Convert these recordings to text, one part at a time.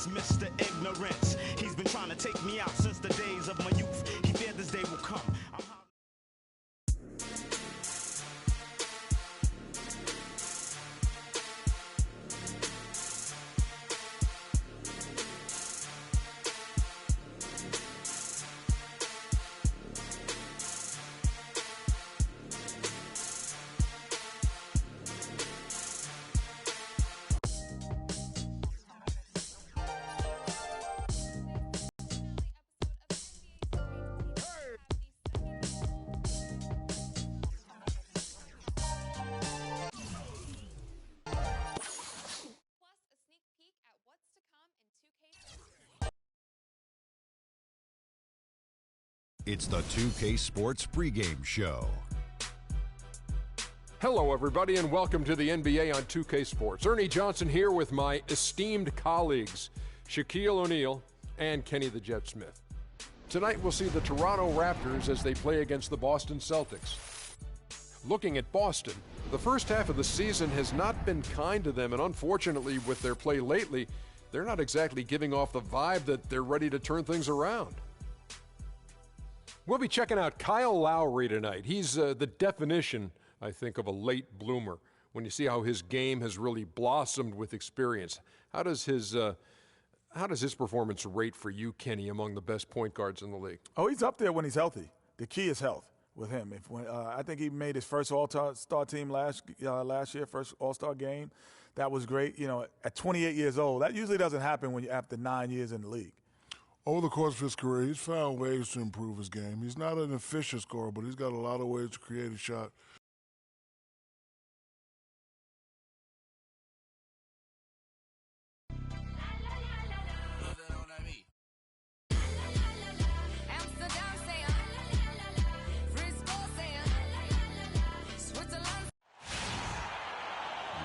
this Mr. Ignorance. He's been trying to take me out since the days of my youth. He feared this day will come. It's the 2K Sports pregame show. Hello, everybody, and welcome to the NBA on 2K Sports. Ernie Johnson here with my esteemed colleagues, Shaquille O'Neal and Kenny the Jet Smith. Tonight, we'll see the Toronto Raptors as they play against the Boston Celtics. Looking at Boston, the first half of the season has not been kind to them, and unfortunately, with their play lately, they're not exactly giving off the vibe that they're ready to turn things around. We'll be checking out Kyle Lowry tonight. He's the definition, I think, of a late bloomer when you see how his game has really blossomed with experience. How does his performance rate for you, Kenny, among the best point guards in the league? Oh, he's up there when he's healthy. The key is health with him. I think he made his first All-Star team last year, first All-Star game. That was great. You know, at 28 years old, that usually doesn't happen when you're after 9 years in the league. Over the course of his career, he's found ways to improve his game. He's not an efficient scorer, but he's got a lot of ways to create a shot.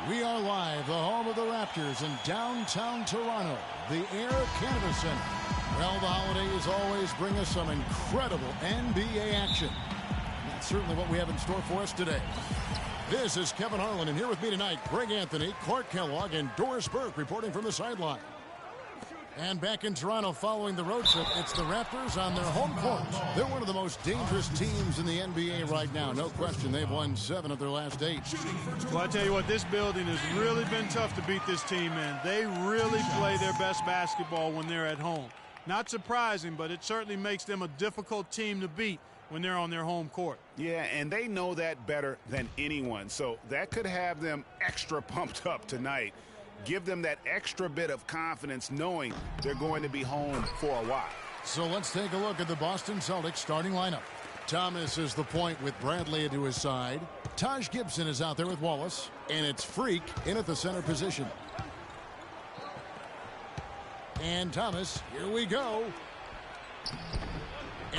We are live, the home of the Raptors in downtown Toronto, the Air Canada Centre. Well, the holidays always bring us some incredible NBA action. And that's certainly what we have in store for us today. This is Kevin Harlan, and here with me tonight, Greg Anthony, Clark Kellogg, and Doris Burke reporting from the sideline. And back in Toronto following the road trip, it's the Raptors on their home court. They're one of the most dangerous teams in the NBA right now. No question, they've won 7 of their last 8. Well, I tell you what, this building has really been tough to beat this team in. They really play their best basketball when they're at home. Not surprising, but it certainly makes them a difficult team to beat when they're on their home court. Yeah, and they know that better than anyone, so that could have them extra pumped up tonight. Give them that extra bit of confidence knowing they're going to be home for a while. So let's take a look at the Boston Celtics starting lineup. Thomas is the point with Bradley to his side. Taj Gibson is out there with Wallace, and it's Freak in at the center position. And Thomas, here we go.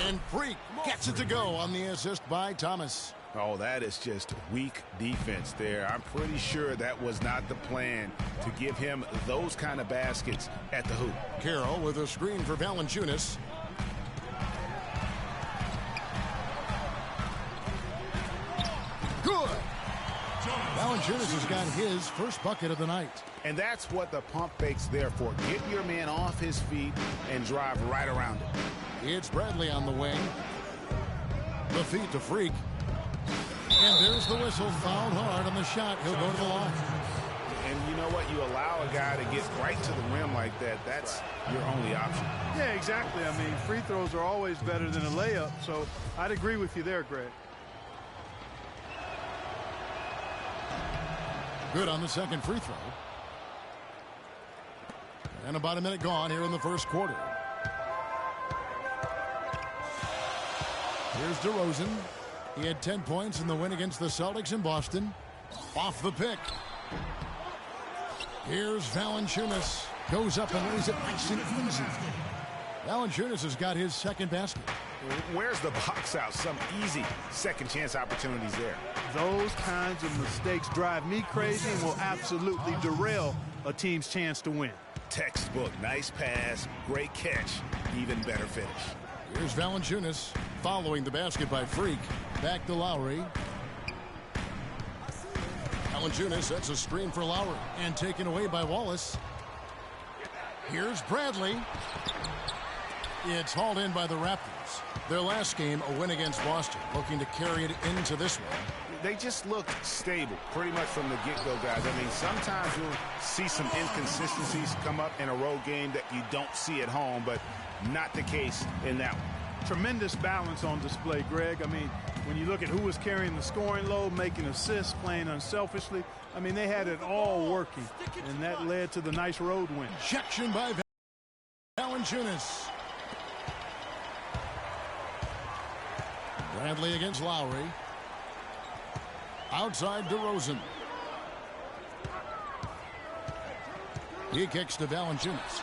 And Freak gets it to go on the assist by Thomas. Oh, that is just weak defense there. I'm pretty sure that was not the plan to give him those kind of baskets at the hoop. Carroll with a screen for Valanciunas. Good. Valanciunas has got his first bucket of the night. And that's what the pump fake's there for. Get your man off his feet and drive right around it. It's Bradley on the wing. The feed to Freak. And there's the whistle. Fouled hard on the shot. He'll go to the line. And you know what? You allow a guy to get right to the rim like that. That's your only option. Yeah, exactly. I mean, free throws are always better than a layup, so I'd agree with you there, Greg. Good on the second free throw. And about a minute gone here in the first quarter. Here's DeRozan. He had 10 points in the win against the Celtics in Boston. Off the pick. Here's Valanciunas. Goes up and lays it nice and easy. Valanciunas has got his second basket. Where's the box out? Some easy second chance opportunities there. Those kinds of mistakes drive me crazy and will absolutely derail a team's chance to win. Textbook. Nice pass. Great catch. Even better finish. Here's Valanciunas following the basket by Freak. Back to Lowry. Valanciunas sets a screen for Lowry and taken away by Wallace. Here's Bradley. It's hauled in by the Raptors. Their last game, a win against Boston, looking to carry it into this one. They just looked stable pretty much from the get-go, guys. I mean, sometimes you'll see some inconsistencies come up in a road game that you don't see at home, but not the case in that one. Tremendous balance on display, Greg. I mean, when you look at who was carrying the scoring load, making assists, playing unselfishly, I mean, they had it all working, and that led to the nice road win. Ejection by Valanciunas. Bradley against Lowry. Outside DeRozan. He kicks to Valanciunas.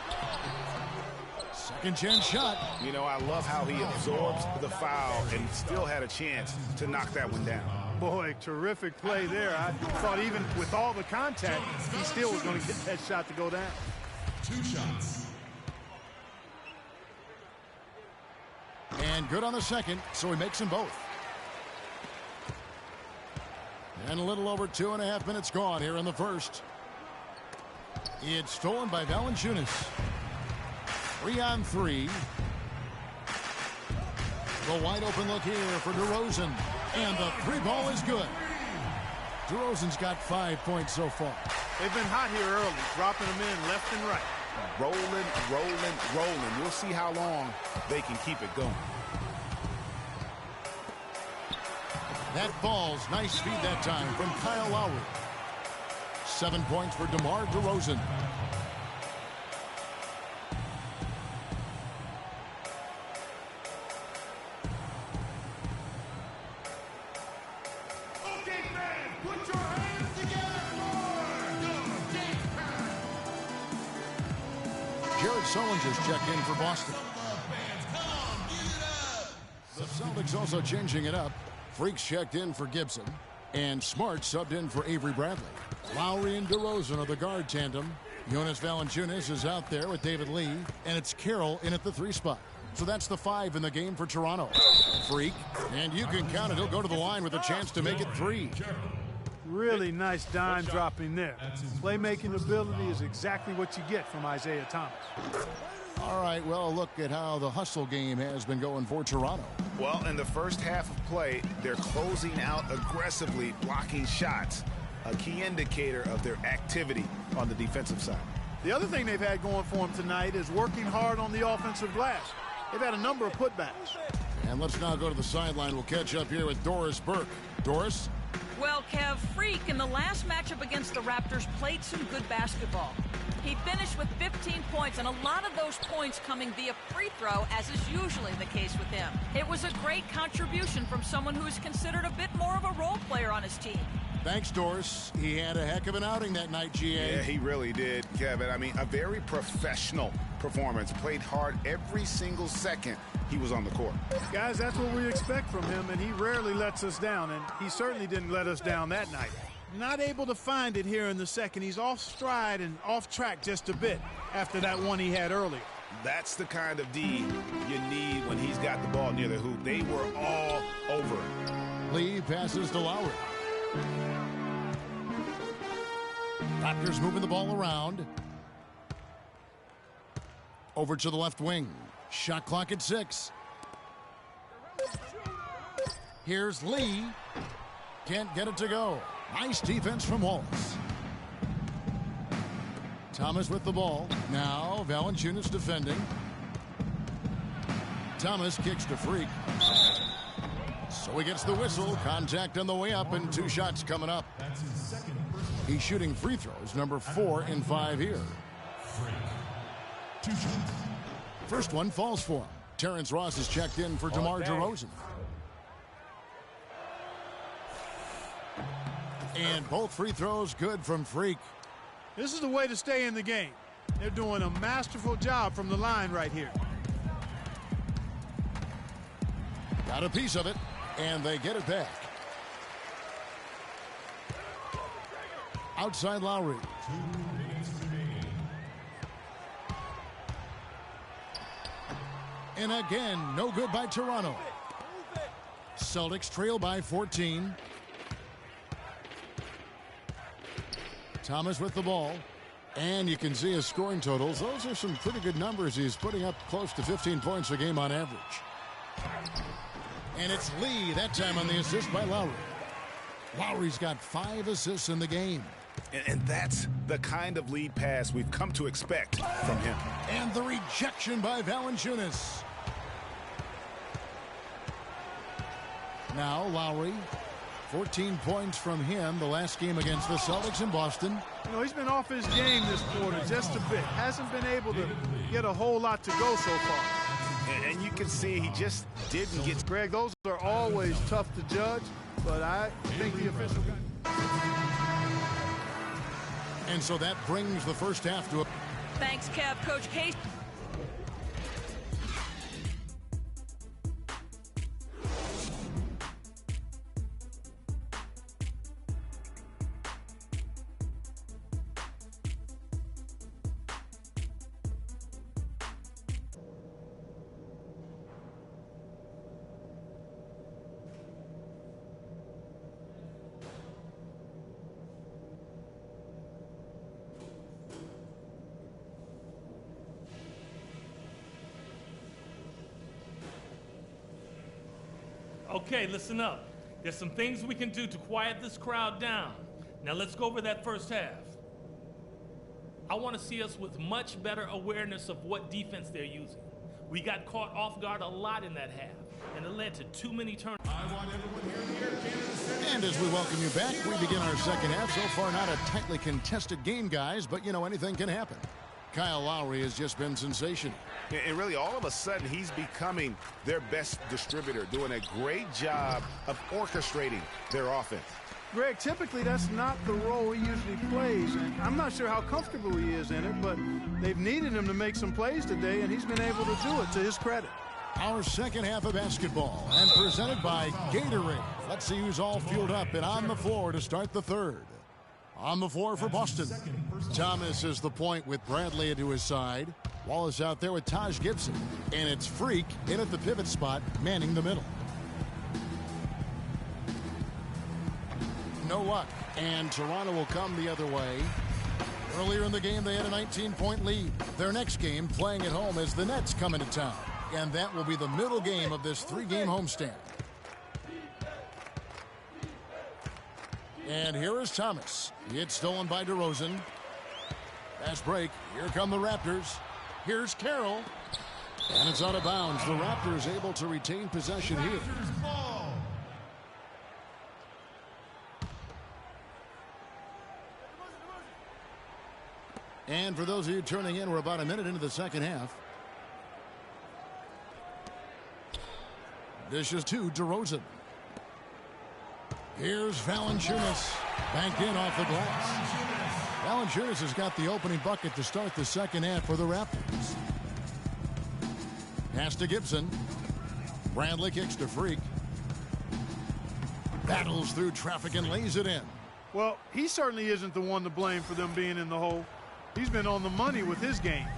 Second chance shot. You know, I love how he absorbs the foul and still had a chance to knock that one down. Boy, terrific play there. I thought even with all the contact, he still was going to get that shot to go down. 2 shots. And good on the second, so he makes them both. And a little over 2.5 minutes gone here in the first. It's stolen by Valanciunas. 3-on-3. The wide open look here for DeRozan. And the 3-ball is good. DeRozan's got 5 points so far. They've been hot here early, dropping them in left and right. Rolling, rolling, rolling. We'll see how long they can keep it going. That falls. Nice speed that time from Kyle Lowry. 7 points for DeMar DeRozan. Okay, man, put your hands together for Jared Sullinger's checked in for Boston. The Celtics also changing it up. Freaks checked in for Gibson, and Smart subbed in for Avery Bradley. Lowry and DeRozan are the guard tandem. Jonas Valanciunas is out there with David Lee, and it's Carroll in at the 3 spot. So that's the 5 in the game for Toronto. Freak, and you can count it. He'll go to the line with a chance to make it 3. Really nice dime dropping there. Playmaking ability is exactly what you get from Isaiah Thomas. All right, well, look at how the hustle game has been going for Toronto. Well, in the first half of play, they're closing out aggressively, blocking shots, a key indicator of their activity on the defensive side. The other thing they've had going for them tonight is working hard on the offensive glass. They've had a number of putbacks. And let's now go to the sideline. We'll catch up here with Doris Burke. Doris? Well, Kev, Freak in the last matchup against the Raptors played some good basketball. He finished with 15 points, and a lot of those points coming via free throw, as is usually the case with him. It was a great contribution from someone who is considered a bit more of a role player on his team. Thanks, Doris. He had a heck of an outing that night, GA. Yeah, he really did, Kevin. I mean, a very professional performance. Played hard every single second he was on the court. Guys, that's what we expect from him, and he rarely lets us down, and he certainly didn't let us down that night. Not able to find it here in the second. He's off stride and off track just a bit after that one he had earlier. That's the kind of D you need when he's got the ball near the hoop. They were all over it. Lee passes to Lowry. Raptors moving the ball around. Over to the left wing. Shot clock at 6. Here's Lee. Can't get it to go. Nice defense from Wallace. Thomas with the ball. Now Valanciunas defending. Thomas kicks to Freak. So he gets the whistle. Contact on the way up, and 2 shots coming up. He's shooting free throws, number 4 in 5 here. 2 shots. First one falls for him. Terrence Ross is checked in for DeMar DeRozan. And both free throws good from Freak. This is the way to stay in the game. They're doing a masterful job from the line right here. Got a piece of it, and they get it back. Outside Lowry. And again, no good by Toronto. Celtics trail by 14. Thomas with the ball. And you can see his scoring totals. Those are some pretty good numbers. He's putting up close to 15 points a game on average. And it's Lee that time on the assist by Lowry. Lowry's got 5 assists in the game. And that's the kind of lead pass we've come to expect from him. And the rejection by Valanciunas. Now Lowry, 14 points from him the last game against the Celtics in Boston. You know, he's been off his game this quarter just a bit. Hasn't been able to get a whole lot to go so far. And you can see he just didn't get... Greg, those are always tough to judge, but I think the official got... And so that brings the first half to a... Thanks, Kev. Coach Case. Okay, listen up. There's some things we can do to quiet this crowd down. Now let's go over that first half. I want to see us with much better awareness of what defense they're using. We got caught off guard a lot in that half, and it led to too many turnovers. And as we welcome you back, we begin our second half. So far, not a tightly contested game, guys, but, you know, anything can happen. Kyle Lowry has just been sensational. And really, all of a sudden, he's becoming their best distributor, doing a great job of orchestrating their offense. Greg, typically that's not the role he usually plays, and I'm not sure how comfortable he is in it, but they've needed him to make some plays today, and he's been able to do it to his credit. Our second half of basketball, and presented by Gatorade. Let's see who's all fueled up and on the floor to start the third. On the floor for Boston, Thomas is the point with Bradley to his side. Wallace out there with Taj Gibson, and it's Freak in at the pivot spot, manning the middle. No luck, and Toronto will come the other way. Earlier in the game, they had a 19-point lead. Their next game, playing at home, is the Nets coming to town, and that will be the middle game of this 3-game homestand. And here is Thomas. It's stolen by DeRozan. Fast break. Here come the Raptors. Here's Carroll. And it's out of bounds. The Raptors able to retain possession here. And for those of you turning in, we're about a minute into the second half. Dishes to DeRozan. Here's Valanciunas. Back in off the glass. Valanciunas has got the opening bucket to start the second half for the Raptors. Pass to Gibson. Bradley kicks to Freak. Battles through traffic and lays it in. Well, he certainly isn't the one to blame for them being in the hole. He's been on the money with his game.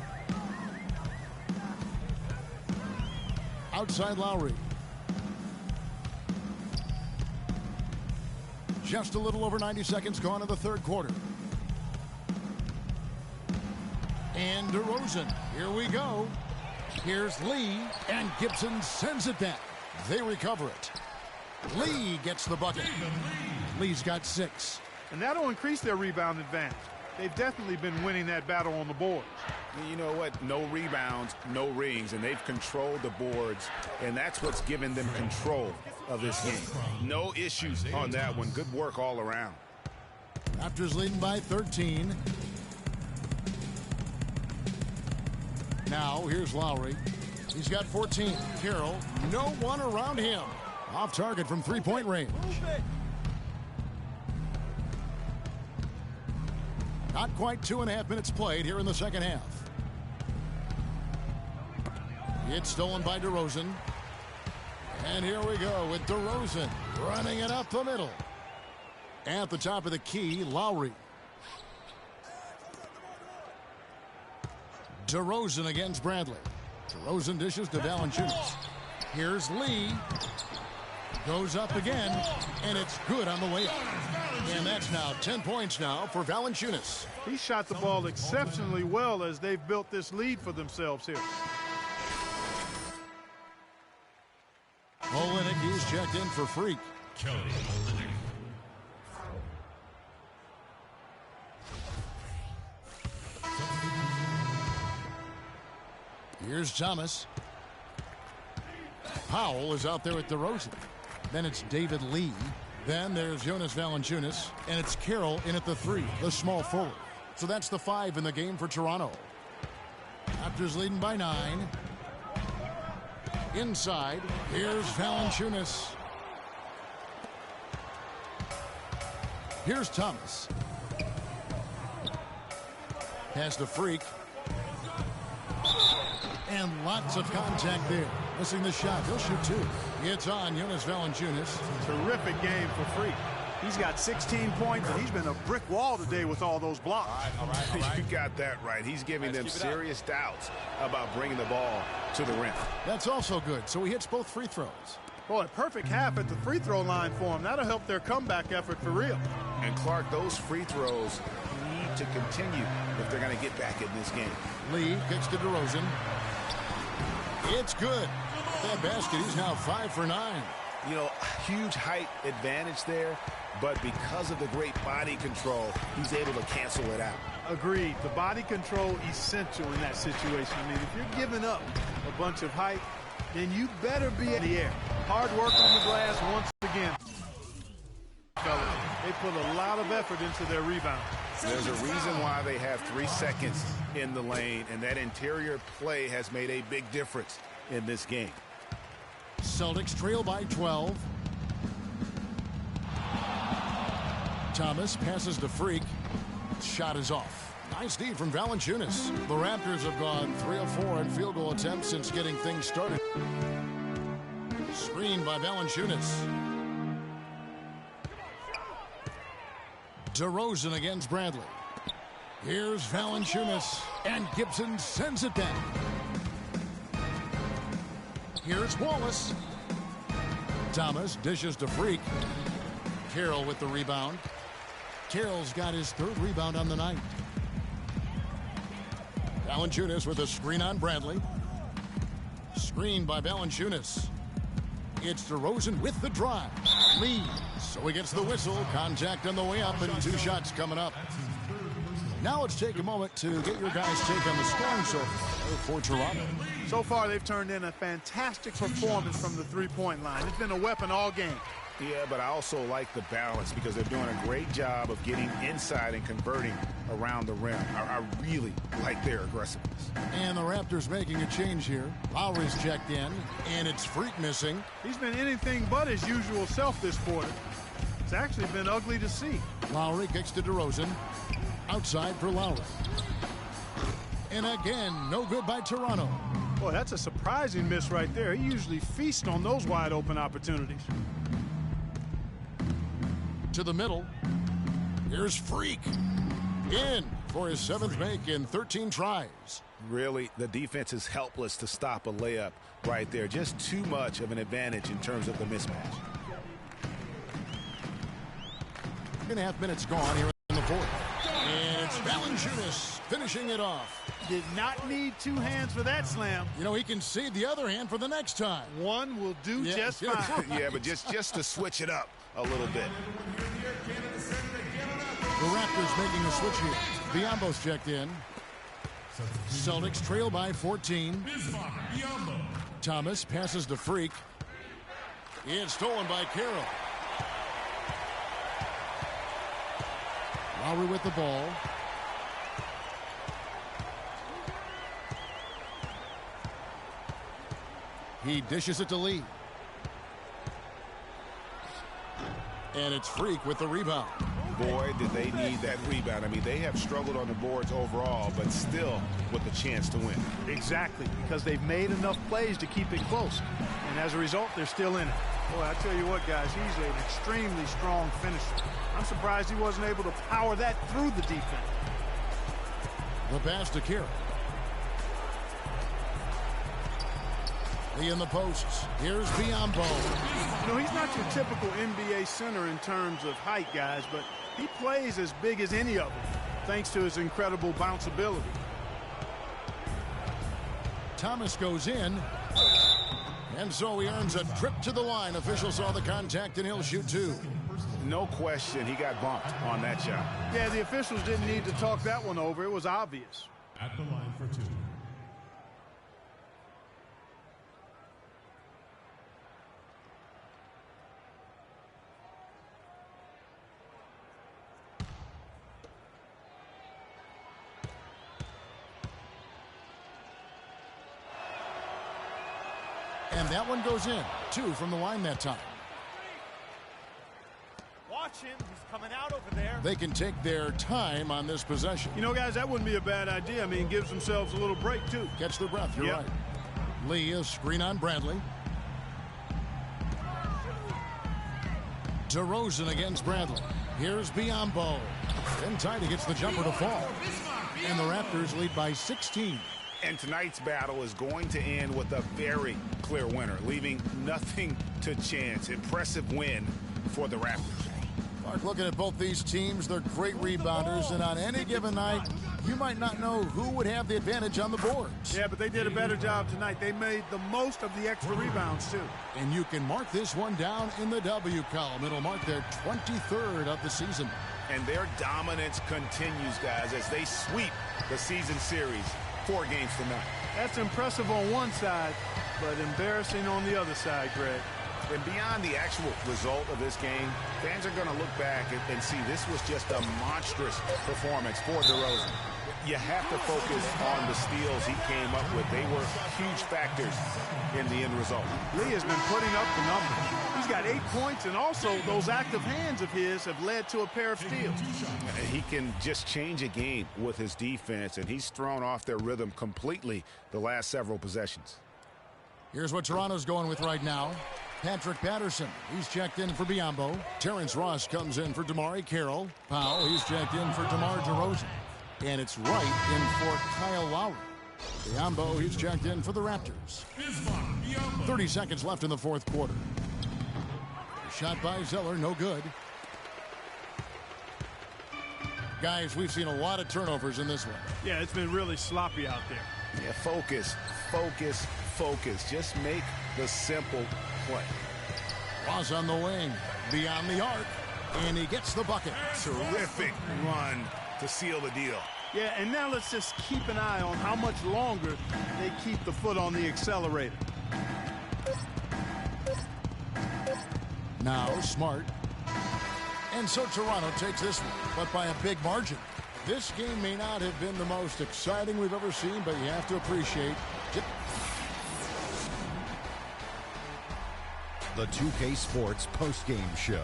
Outside Lowry. Just a little over 90 seconds gone in the third quarter. And DeRozan. Here we go. Here's Lee, and Gibson sends it back. They recover it. Lee gets the bucket. Lee's got 6. And that'll increase their rebound advantage. They've definitely been winning that battle on the boards. You know what? No rebounds, no rings, and they've controlled the boards, and that's what's given them control of this game. No issues on that one. Good work all around. Raptors leading by 13. Now here's Lowry. He's got 14. Carroll, no one around him. Off target from three-point range. Not quite 2.5 minutes played here in the second half. It's stolen by DeRozan. And here we go with DeRozan running it up the middle. At the top of the key, Lowry. DeRozan against Bradley. DeRozan dishes to Valanciunas. Here's Lee. Goes up again, and it's good on the way up. And that's now 10 points now for Valanciunas. He shot the ball exceptionally well as they've built this lead for themselves here. Olynyk, he's checked in for Freak. Kelly Olynyk. Here's Thomas. Powell is out there with DeRozan. Then it's David Lee. Then there's Jonas Valanciunas. And it's Carroll in at the 3, the small forward. So that's the 5 in the game for Toronto. Raptors leading by 9. Inside, here's Valanciunas. Here's Thomas. Pass to Freak. And lots of contact there. Missing the shot. He'll shoot 2. It's on Jonas Valanciunas. Terrific game for Freak. He's got 16 points, and he's been a brick wall today with all those blocks. All right. You got that right. He's giving them serious doubts about bringing the ball to the rim. That's also good. So he hits both free throws. Boy, a perfect half at the free throw line for him. That'll help their comeback effort for real. And Clark, those free throws need to continue if they're going to get back in this game. Lee kicks to DeRozan. It's good. That basket, he's now 5 for 9. You know, huge height advantage there, but because of the great body control, he's able to cancel it out. Agreed. The body control essential in that situation. I mean, if you're giving up a bunch of height, then you better be in the air. Hard work on the glass once again. Fellas, they put a lot of effort into their rebound. There's a reason why they have 3 seconds in the lane, and that interior play has made a big difference in this game. Celtics trail by 12. Thomas passes to Freak. Shot is off. Nice D from Valanciunas. The Raptors have gone 3 of 4 in field goal attempts since getting things started. Screen by Valanciunas. DeRozan against Bradley. Here's Valanciunas, and Gibson sends it down. Here's Wallace. Thomas dishes to Freak. Carroll with the rebound. Carroll's got his 3rd rebound on the night. Valanciunas with a screen on Bradley. Screen by Valanciunas. It's DeRozan with the drive. Lead. So he gets the whistle. Contact on the way up, and 2 shots coming up. Now let's take a moment to get your guys' take on the scoring so far for Toronto. So far, they've turned in a fantastic performance from the three-point line. It's been a weapon all game. Yeah, but I also like the balance because they're doing a great job of getting inside and converting around the rim. I really like their aggressiveness. And the Raptors making a change here. Lowry's checked in, and it's Freak missing. He's been anything but his usual self this quarter. It's actually been ugly to see. Lowry kicks to DeRozan. Outside for Lowry. And again, no good by Toronto. Boy, that's a surprising miss right there. He usually feasts on those wide open opportunities. To the middle. Here's Freak. In for his 7th make in 13 tries. Really, the defense is helpless to stop a layup right there. Just too much of an advantage in terms of the mismatch. 3.5 minutes gone here in the 4th. And it's Valanciunas finishing it off. Did not need 2 hands for that slam. You know, he can save the other hand for the next time. One will do just fine. Yeah, but just to switch it up a little bit. The Raptors making a switch here. Biyombo's checked in. Celtics trail by 14. Thomas passes to Freak. It's stolen by Carroll. Lowry with the ball. He dishes it to Lee. And it's Freak with the rebound. Boy, did they need that rebound. I mean, they have struggled on the boards overall, but still with a chance to win. Exactly, because they've made enough plays to keep it close. And as a result, they're still in it. Boy, I tell you what, guys, he's an extremely strong finisher. I'm surprised he wasn't able to power that through the defense. The pass to Carroll. Lee in the posts. Here's Biyombo. You know, he's not your typical NBA center in terms of height, guys, but he plays as big as any of them, thanks to his incredible bounceability. Thomas goes in. And so he earns a trip to the line. Officials saw the contact, and he'll shoot two. No question, he got bumped on that shot. Yeah, the officials didn't need to talk that one over. It was obvious. At the line for two. And that one goes in. 2 from the line that time. Watch him. He's coming out over there. They can take their time on this possession. You know, guys, that wouldn't be a bad idea. I mean, gives themselves a little break, too. Catch their breath. You're Yep. right. Lee, a screen on Bradley. DeRozan against Bradley. Here's Biyombo. Then Tidy gets the jumper to fall. And the Raptors lead by 16. And tonight's battle is going to end with a very clear winner, leaving nothing to chance. Impressive win for the Raptors. Mark, looking at both these teams, they're great rebounders, and on any given night, you might not know who would have the advantage on the boards. Yeah, but they did a better job tonight. They made the most of the extra rebounds, too. And you can mark this one down in the W column. It'll mark their 23rd of the season. And their dominance continues, guys, as they sweep the season series 4 games to none. That's impressive on one side, but embarrassing on the other side, Greg. And beyond the actual result of this game, fans are going to look back and see this was just a monstrous performance for DeRozan. You have to focus on the steals he came up with. They were huge factors in the end result. Lee has been putting up the numbers. He's got 8 points, and also those active hands of his have led to a pair of steals. He can just change a game with his defense, and he's thrown off their rhythm completely the last several possessions. Here's what Toronto's going with right now. Patrick Patterson, he's checked in for Biyombo. Terrence Ross comes in for DeMar Carroll. Powell, he's checked in for DeMar DeRozan. And it's Wright in for Kyle Lowry. Biyombo, he's checked in for the Raptors. 30 seconds left in the fourth quarter. Shot by Zeller, no good. Guys, we've seen a lot of turnovers in this one. Yeah, it's been really sloppy out there. Yeah, focus, focus, focus. Just make the simple play. Ross on the wing, beyond the arc, and he gets the bucket. Terrific run to seal the deal. Yeah, and now let's just keep an eye on how much longer they keep the foot on the accelerator. Now Smart. And so Toronto takes this one, but by a big margin. This game may not have been the most exciting we've ever seen, but you have to appreciate it. The 2K Sports postgame show.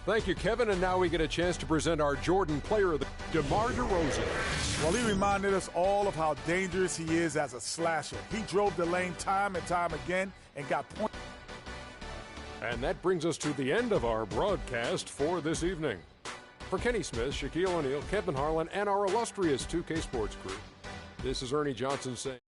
Thank you, Kevin. And now we get a chance to present our Jordan Player of the DeMar DeRozan. Well, he reminded us all of how dangerous he is as a slasher. He drove the lane time and time again and got points. And that brings us to the end of our broadcast for this evening. For Kenny Smith, Shaquille O'Neal, Kevin Harlan, and our illustrious 2K Sports crew, this is Ernie Johnson saying...